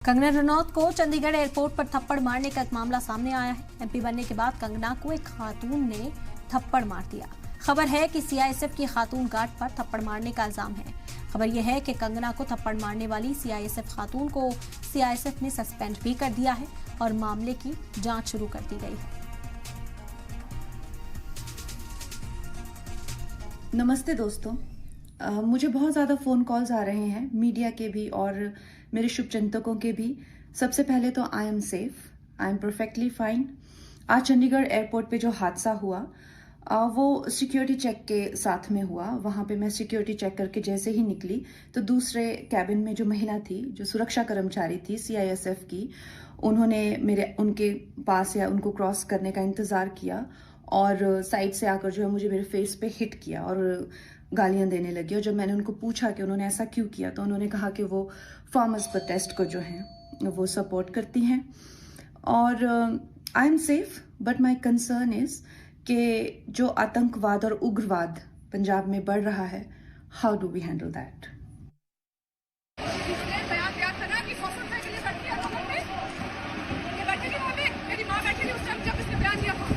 कंगना रनौत को चंडीगढ़ एयरपोर्ट पर थप्पड़ मारने का एक मामला सामने आया है। एमपी बनने के बाद कंगना को एक खातून ने थप्पड़ मार दिया। खबर है कि सीआईएसएफ की खातून गार्ड पर थप्पड़ मारने का इल्जाम है। खबर यह है कि कंगना को थप्पड़ मारने वाली सीआईएसएफ खातून को सीआईएसएफ ने सस्पेंड भी कर दिया है और मामले की जांच शुरू कर दी गई है। नमस्ते दोस्तों, मुझे बहुत ज़्यादा फ़ोन कॉल्स आ रहे हैं, मीडिया के भी और मेरे शुभचिंतकों के भी। सबसे पहले तो I am safe, I am perfectly fine. आज चंडीगढ़ एयरपोर्ट पे जो हादसा हुआ वो सिक्योरिटी चेक के साथ में हुआ। वहाँ पे मैं सिक्योरिटी चेक करके जैसे ही निकली तो दूसरे कैबिन में जो महिला थी, जो सुरक्षा कर्मचारी थी सीआईएसएफ की, उन्होंने उनके पास या उनको क्रॉस करने का इंतज़ार किया और साइड से आकर जो है मुझे मेरे फेस पे हिट किया और गालियां देने लगी। और जब मैंने उनको पूछा कि उन्होंने ऐसा क्यों किया तो उन्होंने कहा कि वो फार्मर्स प्रोटेस्ट को जो है वो सपोर्ट करती हैं। और I am safe, but my concern is कि जो आतंकवाद और उग्रवाद पंजाब में बढ़ रहा है, how do we handle that. मेरी माँ बैठी थी उस टाइम जब इसने बयान दिया था।